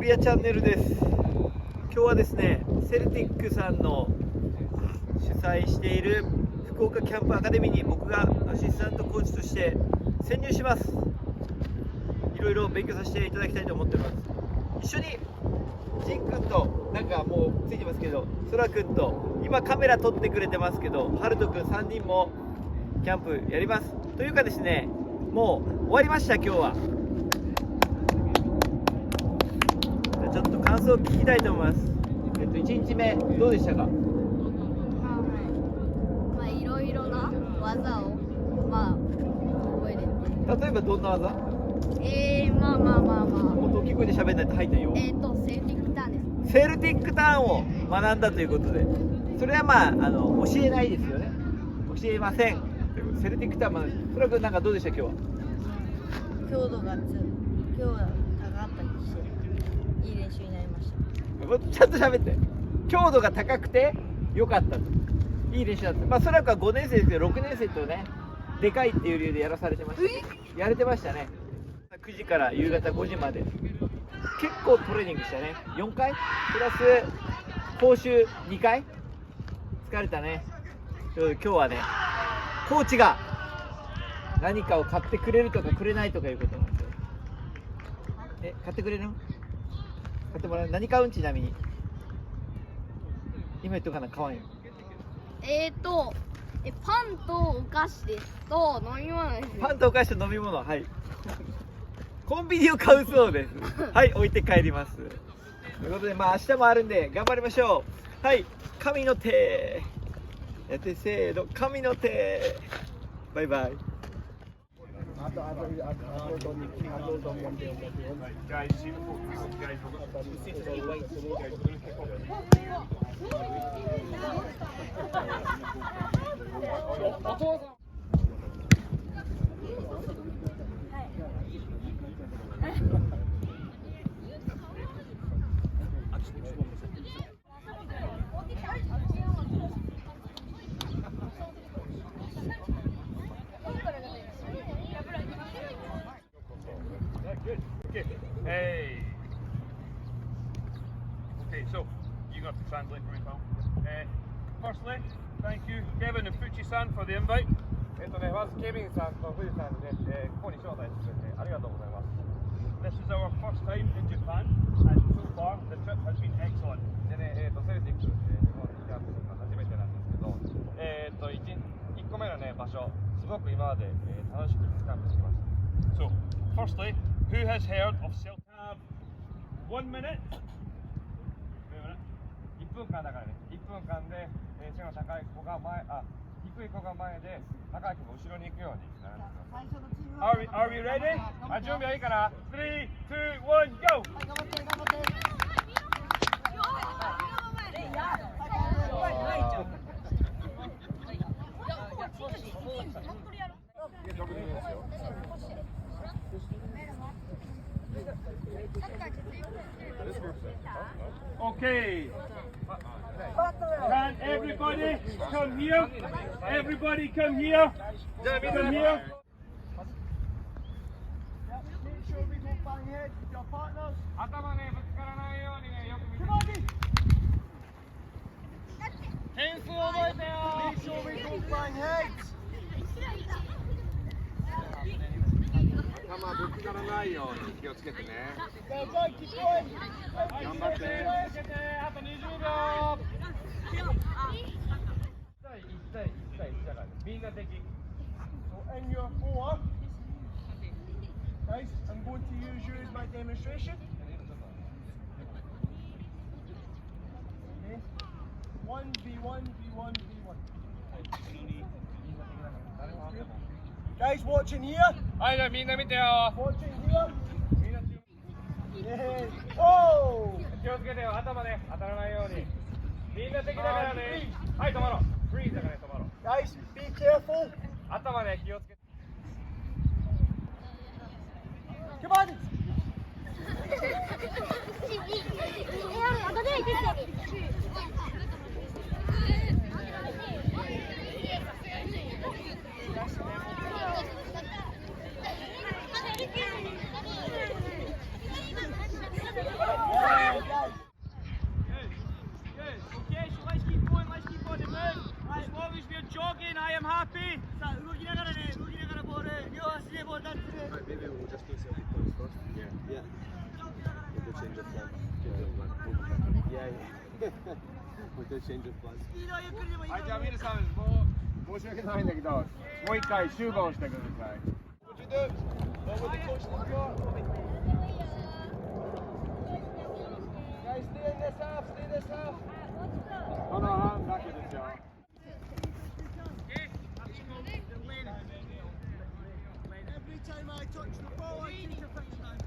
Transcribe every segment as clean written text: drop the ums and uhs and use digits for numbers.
リアチャンネルです。今日はですね、セルティックさんの主催している福岡キャンプアカデミーに僕がアシスタントコーチとして潜入します。いろいろ勉強させていただきたいと思っております。一緒にジン君となんかもうついてますけど、そら君と今カメラ撮ってくれてますけど、ハルト君3人もキャンプやります。というかですね、もう終わりました。今日はちょっと感想を聞きたいと思います。1日目どうでしたか？いろいろな技を覚えれて。例えばどんな技？もっと大きい声で喋んないと入んないよ。セルティックターンです。セルティックターンを学んだということで、それは教えないですよね。教えません。セルティックターン学んで、そらくんなんかどうでした今日は？強度が高かったりしていい練習になりました。ちゃんと喋って。強度が高くて良かったと。いい練習だった。そらくは5年生ですけど6年生とね、でかいっていう理由でやらされてました。やれてましたね。9時から夕方5時まで結構トレーニングしたね。4回プラス講習2回疲れたね。今日はね、コーチが何かを買ってくれるとかくれないとかいうことなんですよ。買ってくれるの？買ってもらう？何買うん？ちなみに今言っとかな、買わんよ。パンとお菓子ですと飲み物です。パンとお菓子と飲み物、はい。コンビニを買うそうです。はい、置いて帰ります。ということで、明日もあるんで頑張りましょう。はい、神の手やって、せーの、神の手。バイバイ。Hey. Okay, so you got to translate for me, pal. Firstly, thank you, Kevin and Fuji-san, for the invite. まずケビンさんと富士さんで、ここに招待してくれてありがとうございます。This is our first time in Japan, and so far the trip has been excellent. でね、セルティック、日本にキャンプするのは初めてなんですけど、1個目のね、場所、すごく今まで、楽しくキャンプしてきました。So, firstly, who has heard of self-have 1 minute? 1分間だからね、1分間で、背の高い子が低い子が前で、高い子が後ろに行くようになるんですよ。Are we ready? 準備はいいかな？ 3, 2, 1, go! Okay. Can everybody come here? Everybody come here. Come here. Make sure we don't bang heads with your partners. 頭ね、ぶつからないようにね、よく見て。点数覚えてよ。 Make sure we don't bang heads. 頭ぶつからないように気をつけてね。Go, go, keep going. 頑張って。あと20秒。1対1だから、みんな敵。So in your four, guys, I'm going to use you as my demonstration. Okay. 1v1, v1, v1. Guys, watching here. はい、じゃあみんな見てよ。 Watching here. みんな Yeah. Oh! 気をつけてよ。頭ね、当たらないように。みんな敵だからね。はい、止まろう。フリーズだからね、止まろう。 Guys, be careful. 頭ね、気をつけて。 Come on. maybe we'll just do Celtic points first. Yeah. With the change of plan. Yeah. With the change of plan. はい、じゃあ皆さん、申し訳ないんだけど、もう一回集合してください。What you do? What would the coach look for? Guys, stay in this half. Stay in this half. この半だけですよ。Every time I touch the ball, I keep the touchdown.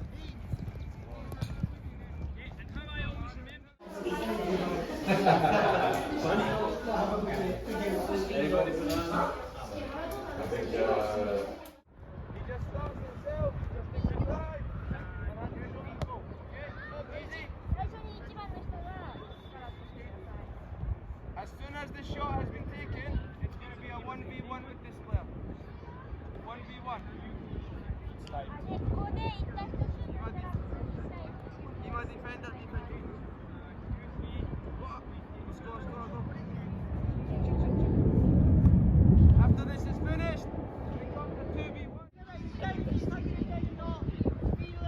He just stops himself, just takes his time. And unusual people. Easy. As soon as the shot has been taken, it's going to be a 1v1 with this player. 1v1. Ima defender, defender. Score, go. After this is finished, it becomes a 2v1.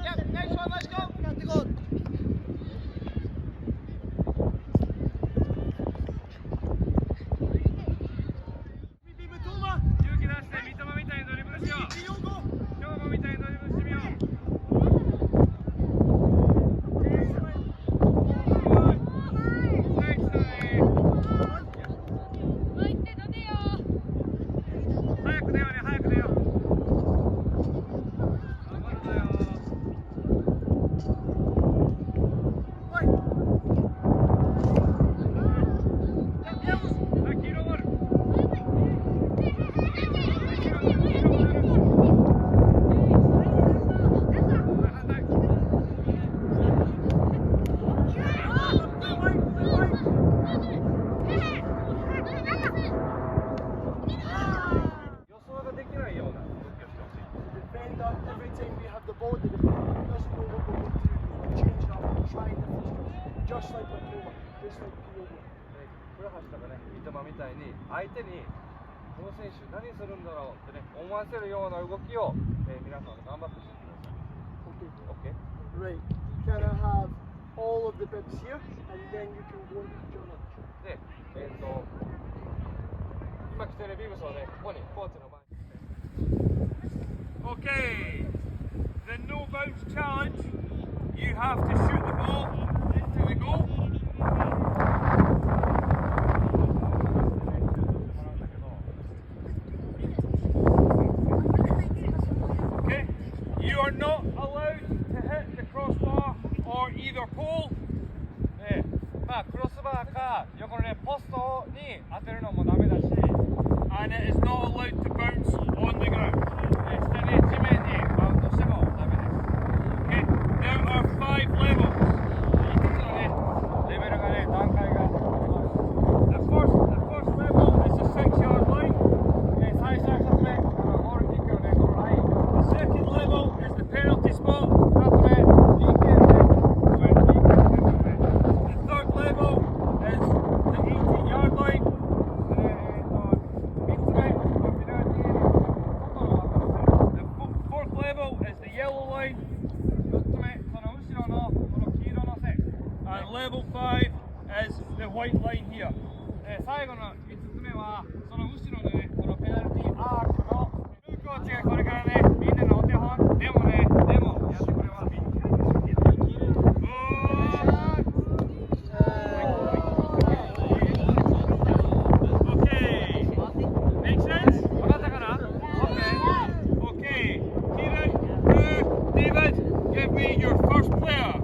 Yep, next one, let's go. Every time we have the ball, the defender doesn't know what we're going to do. Change it up, try different stuff. Just like October, just like Kyogo. 倉橋とかね、三笘みたいに相手にこの選手何するんだろうってね思わせるような動きを、皆さん頑張ってしてください。Okay. Right. Can I have all of the bibs here, and then you can go and eat your lunch? で、今着てるビブスをね、ここにコーチの前に。Okay, the no bounce challenge. You have to shoot the ball into the goal. Okay, you are not allowed to hit the crossbar or either pole. で、まあクロスバーか横のねポストに当てるのもダメだし、And it is not allowed to bounce on the ground. 下に地面にバウンドしてもダメです。Okay, there are 5 levels. 5つのねレベルがね段階があります。The first level is the 6-yard line. 最初の1つ目、ゴールキックのねこのライン。 The second level is the penalty spot. 2つ目、PK のね、PK のね。 The third level is the 18-yard line. 3つ目、ペナルティーエリアの外の枠ですね。 The fourth level is the yellow line. 4つ目、その後ろのこの黄色の線。 And level 5 is the white line here. 最後の5つ目は、その後ろのね、このペナルティーアークのルーコーチがこれからね、みんなのお手本、でもやってくれます。Okay. Make sense? わかったかな？ Okay. Kieran, David, give me your first player.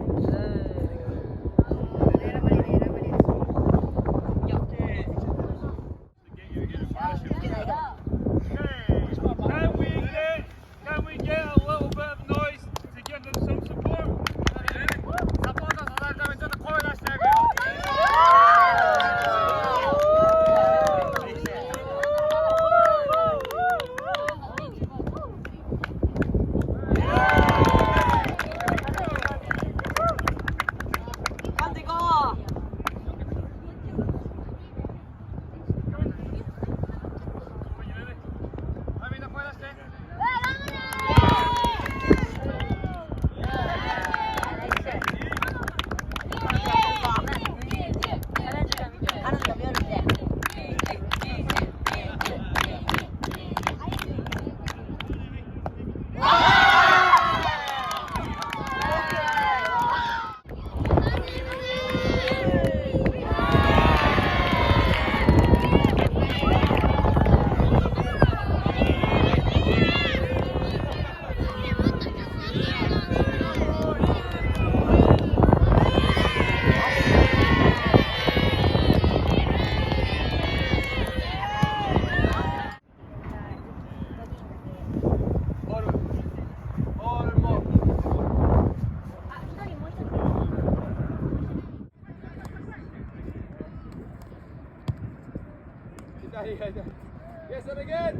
good.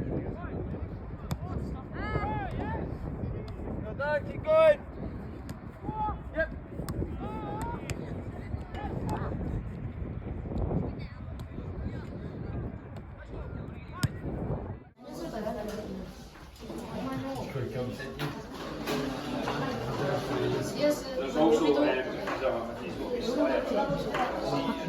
Well done, keep going. Yep. There's also he's got a